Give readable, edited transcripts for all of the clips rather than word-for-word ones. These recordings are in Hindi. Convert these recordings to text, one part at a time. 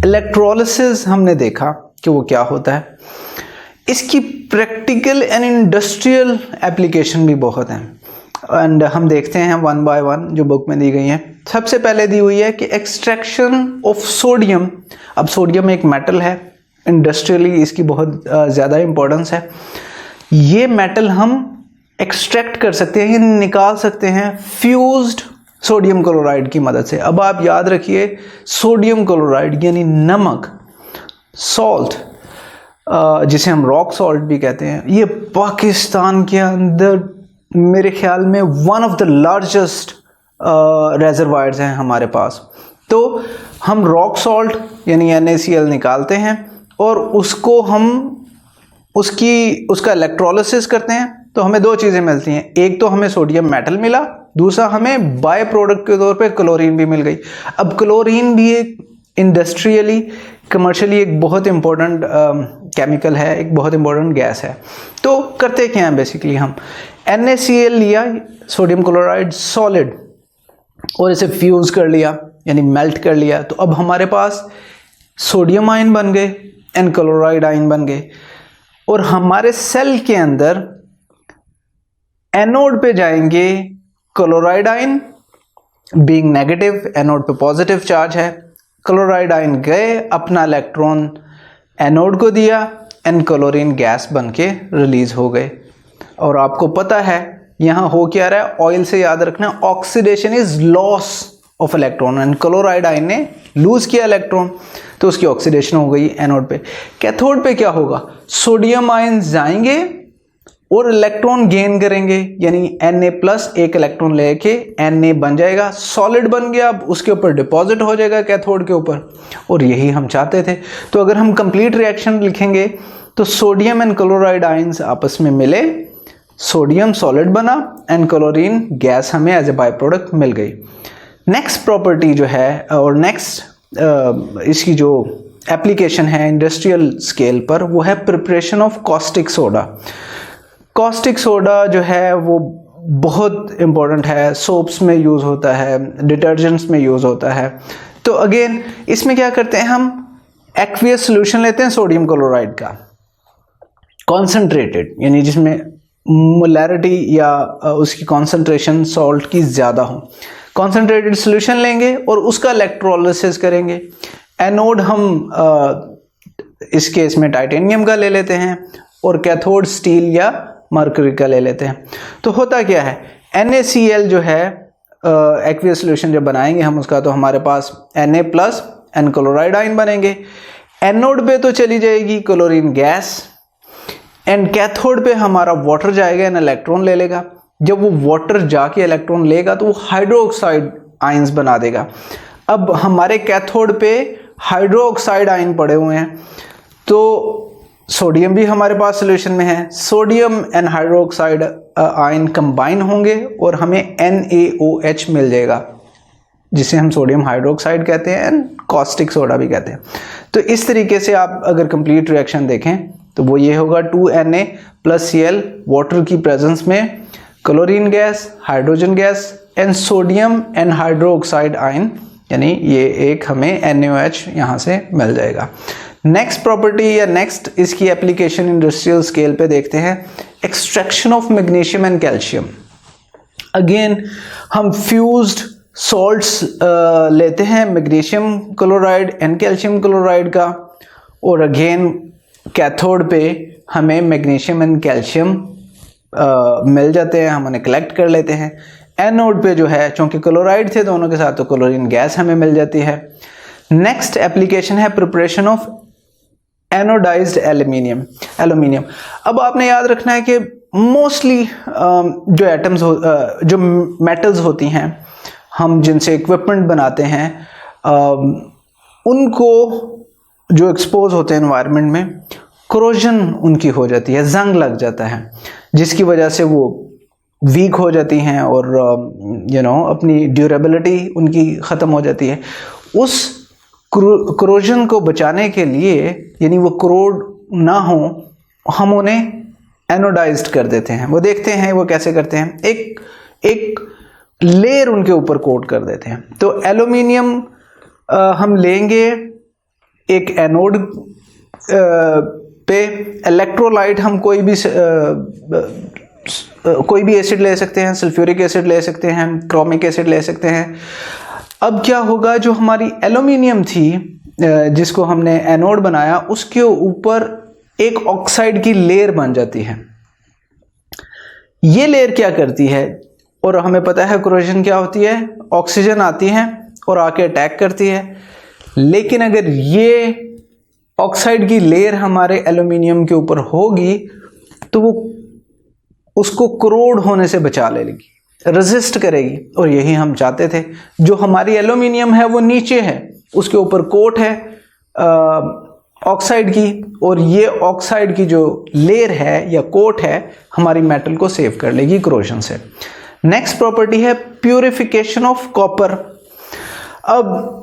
इलेक्ट्रोलिसिस हमने देखा कि वो क्या होता है। इसकी प्रैक्टिकल एंड इंडस्ट्रियल एप्लीकेशन भी बहुत हैं एंड हम देखते हैं वन बाय वन जो बुक में दी गई हैं। सबसे पहले दी हुई है कि एक्सट्रैक्शन ऑफ सोडियम। अब सोडियम एक मेटल है, इंडस्ट्रियली इसकी बहुत ज़्यादा इंपॉर्टेंस है। ये मेटल हम एक्सट्रैक्ट कर सकते हैं, निकाल सकते हैं फ्यूज्ड सोडियम क्लोराइड की मदद से। अब आप याद रखिए, सोडियम क्लोराइड यानी नमक, सॉल्ट, जिसे हम रॉक सॉल्ट भी कहते हैं, ये पाकिस्तान के अंदर मेरे ख्याल में one of the largest reservoirs हैं हमारे पास। तो हम रॉक सॉल्ट यानी NaCl निकालते हैं और उसको हम उसका इलेक्ट्रोलिसिस करते हैं तो हमें दो चीज़ें मिलती हैं। एक तो हमें सोडियम मेटल मिला, दूसरा हमें बाय प्रोडक्ट के तौर पे क्लोरीन भी मिल गई। अब क्लोरीन भी एक इंडस्ट्रियली कमर्शियली एक बहुत इंपॉर्टेंट केमिकल है, एक बहुत इंपॉर्टेंट गैस है। तो करते क्या हैं बेसिकली, हम NaCl लिया, सोडियम क्लोराइड सॉलिड, और इसे फ्यूज कर लिया यानी मेल्ट कर लिया। तो अब हमारे पास सोडियम आयन बन गए एंड क्लोराइड आयन बन गए। और हमारे सेल के अंदर एनोड पे जाएंगे chloride ion, being negative, anode पे पॉजिटिव चार्ज है। क्लोराइड आयन गए, अपना इलेक्ट्रॉन एनोड को दिया एंड क्लोरीन गैस बन के रिलीज हो गए। और आपको पता है यहाँ हो क्या रहा है, ऑयल से याद रखना, oxidation is loss of electron and chloride ion ने लूज किया इलेक्ट्रॉन तो उसकी ऑक्सीडेशन हो गई एनोड पे। कैथोड पे क्या होगा, सोडियम आयन जाएंगे और इलेक्ट्रॉन गेन करेंगे यानी Na+ एक इलेक्ट्रॉन लेके Na बन जाएगा, सॉलिड बन गया, अब उसके ऊपर डिपॉजिट हो जाएगा कैथोड के ऊपर, और यही हम चाहते थे। तो अगर हम कंप्लीट रिएक्शन लिखेंगे तो सोडियम एंड क्लोराइड आयंस आपस में मिले, सोडियम सॉलिड बना एंड क्लोरीन गैस हमें एज ए बाय प्रोडक्ट मिल गई। नेक्स्ट प्रॉपर्टी जो है और नेक्स्ट इसकी जो एप्लीकेशन है इंडस्ट्रियल स्केल पर, वो है preparation of caustic soda. Caustic soda जो है वो बहुत इम्पोर्टेंट है, सोप्स में यूज़ होता है, डिटर्जेंट्स में यूज़ होता है। तो अगेन इसमें क्या करते हैं, हम एक्वियस सोल्यूशन लेते हैं सोडियम क्लोराइड का कॉन्सेंट्रेटेड, यानी जिसमें मोलैरिटी या उसकी कॉन्सेंट्रेशन सॉल्ट की ज़्यादा हो। कॉन्सेंट्रेटेड सोल्यूशन लेंगे और उसका इलेक्ट्रोलिसिस करेंगे। एनोड हम इस केस में टाइटेनियम का ले लेते हैं और कैथोड स्टील या मरकरी का ले लेते हैं। तो होता क्या है, NaCl जो है एक्वियस सोल्यूशन जब बनाएंगे हम उसका, तो हमारे पास Na+ एंड क्लोराइड आयन बनेंगे। एनोड पे तो चली जाएगी क्लोरीन गैस एंड कैथोड पे हमारा वाटर जाएगा एंड इलेक्ट्रॉन ले लेगा। जब वो वाटर जाके इलेक्ट्रॉन लेगा तो वो हाइड्रोक्साइड आयंस बना देगा। अब हमारे कैथोड पे हाइड्रोक्साइड आयन पड़े हुए हैं, तो सोडियम भी हमारे पास सोल्यूशन में है, sodium and hydroxide ion combine होंगे और हमें NaOH मिल जाएगा, जिसे हम सोडियम हाइड्रोक्साइड कहते हैं एंड कॉस्टिक सोडा भी कहते हैं। तो इस तरीके से आप अगर कंप्लीट रिएक्शन देखें तो वो ये होगा 2Na+Cl वाटर की प्रेजेंस में, chlorine gas, hydrogen gas and sodium and hydroxide ion, यानी ये एक हमें NaOH यहाँ से मिल जाएगा। नेक्स्ट प्रॉपर्टी या नेक्स्ट इसकी एप्लीकेशन इंडस्ट्रियल स्केल पे देखते हैं, extraction of magnesium and calcium. Again हम फ्यूज्ड सॉल्ट्स लेते हैं, magnesium chloride and calcium chloride का, और अगेन कैथोड पे हमें मैग्नीशियम एंड कैल्शियम मिल जाते हैं, हम उन्हें कलेक्ट कर लेते हैं। एनोड पे जो है चूंकि क्लोराइड थे दोनों के साथ, तो क्लोरीन गैस हमें मिल जाती है। नेक्स्ट एप्लीकेशन है प्रिपरेशन ऑफ एनोडाइज्ड एल्यूमिनियम। अब आपने याद रखना है कि मोस्टली जो एटम्स जो मेटल्स होती हैं हम जिनसे इक्विपमेंट बनाते हैं, उनको जो एक्सपोज होते हैं एनवायरनमेंट में, क्रोजन उनकी हो जाती है, जंग लग जाता है, जिसकी वजह से वो वीक हो जाती हैं और अपनी ड्यूरेबिलिटी उनकी ख़त्म हो जाती है। उस क्रोजन को बचाने के लिए, यानी वो क्रोड ना हो, हम उन्हें एनोडाइज्ड कर देते हैं। वो देखते हैं वो कैसे करते हैं, एक लेयर उनके ऊपर कोट कर देते हैं। तो एल्यूमिनियम हम लेंगे एक एनोड पे इलेक्ट्रोलाइट हम कोई भी एसिड ले सकते हैं, सल्फ्यूरिक एसिड ले सकते हैं, क्रोमिक एसिड ले सकते हैं। अब क्या होगा, जो हमारी एल्यूमिनियम थी जिसको हमने एनोड बनाया, उसके ऊपर एक ऑक्साइड की लेयर बन जाती है। ये लेयर क्या करती है, और हमें पता है कोरोजन क्या होती है, ऑक्सीजन आती है और आके अटैक करती है। लेकिन अगर ये ऑक्साइड की लेयर हमारे एल्यूमिनियम के ऊपर होगी तो वो उसको करोड होने से बचा लेगी, रेजिस्ट करेगी, और यही हम चाहते थे। जो हमारी एल्यूमिनियम है वो नीचे है, उसके ऊपर कोट है ऑक्साइड की, और ये ऑक्साइड की जो लेयर है या कोट है हमारी मेटल को सेव कर लेगी कोरोजन से। नेक्स्ट प्रॉपर्टी है प्यूरिफिकेशन ऑफ कॉपर। अब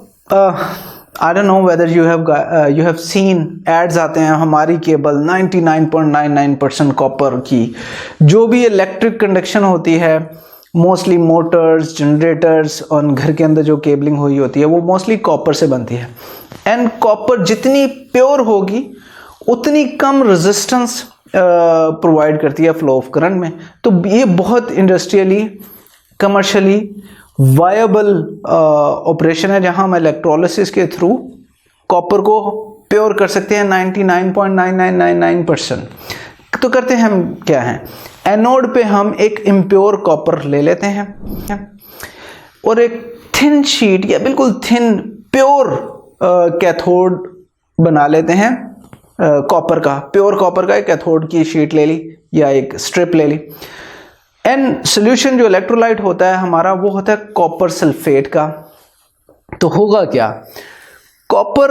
I don't know whether you have seen ads आते हैं हमारी केबल 99.99% कॉपर की। जो भी इलेक्ट्रिक कंडक्शन होती है, मोस्टली मोटर्स, जनरेटर्स और घर के अंदर जो केबलिंग हुई होती है वो मोस्टली कॉपर से बनती है। एंड कॉपर जितनी प्योर होगी उतनी कम रेजिस्टेंस प्रोवाइड करती है फ्लो ऑफ करंट में। तो ये बहुत इंडस्ट्रियली, कमर्शियली वायबल ऑपरेशन है जहां हम इलेक्ट्रोलिसिस के थ्रू कॉपर को प्योर कर सकते हैं 99.9999%। तो करते हैं हम क्या है, एनोड पे हम एक इम्प्योर कॉपर ले लेते हैं और एक थिन शीट या बिल्कुल थिन प्योर कैथोड बना लेते हैं कॉपर का, प्योर कॉपर का एक कैथोड की शीट ले ली या एक स्ट्रिप ले ली। एंड सोल्यूशन जो इलेक्ट्रोलाइट होता है हमारा वो होता है कॉपर सल्फेट का। तो होगा क्या, कॉपर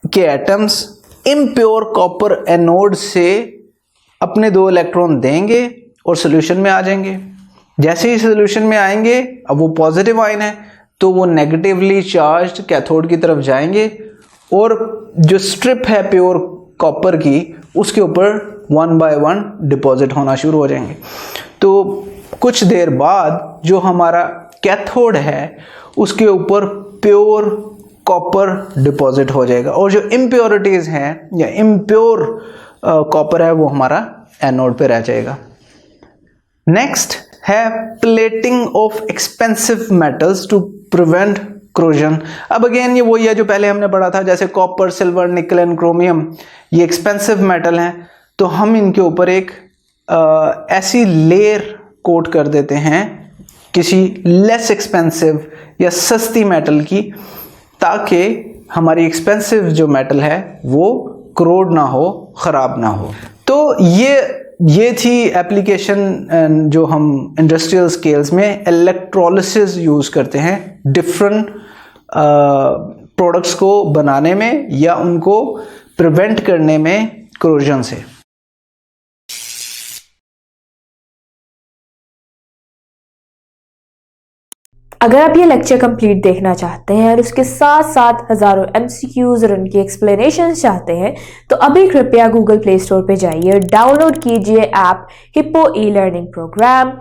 के एटम्स इम्प्योर कॉपर एनोड से अपने 2 इलेक्ट्रॉन देंगे और सोल्यूशन में आ जाएंगे। जैसे ही सोल्यूशन में आएंगे, अब वो पॉजिटिव आयन है तो वो नेगेटिवली चार्ज्ड कैथोड की तरफ जाएंगे और जो स्ट्रिप है प्योर कॉपर की उसके ऊपर 1 by 1 डिपॉजिट होना शुरू हो जाएंगे। तो कुछ देर बाद जो हमारा कैथोड है उसके ऊपर प्योर कॉपर डिपॉजिट हो जाएगा और जो इम्प्योरिटीज हैं या इम्प्योर कॉपर है वो हमारा एनोड पे रह जाएगा। नेक्स्ट है plating of expensive metals to prevent corrosion. अब अगेन ये वही है जो पहले हमने पढ़ा था, जैसे copper, silver, nickel and chromium ये एक्सपेंसिव मेटल हैं, तो हम इनके ऊपर एक ऐसी लेयर कोट कर देते हैं किसी लेस एक्सपेंसिव या सस्ती मेटल की, ताकि हमारी एक्सपेंसिव जो मेटल है वो करोड ना हो, ख़राब ना हो। तो ये थी एप्लीकेशन जो हम इंडस्ट्रियल स्केल्स में इलेक्ट्रोलिसिस यूज़ करते हैं डिफरेंट प्रोडक्ट्स को बनाने में या उनको प्रिवेंट करने में कोरोजन से। अगर आप ये लेक्चर कंप्लीट देखना चाहते हैं और उसके साथ साथ हज़ारों MCQs और उनकी एक्सप्लेनेशंस चाहते हैं तो अभी कृपया गूगल प्ले स्टोर पे जाइए और डाउनलोड कीजिए ऐप हिप्पो ई-लर्निंग प्रोग्राम।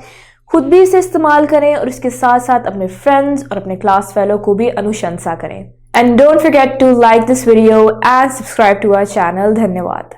खुद भी इसे इस्तेमाल करें और इसके साथ साथ अपने फ्रेंड्स और अपने क्लास फेलो को भी अनुशंसा करें। And don't forget to like this video and subscribe to our channel. धन्यवाद।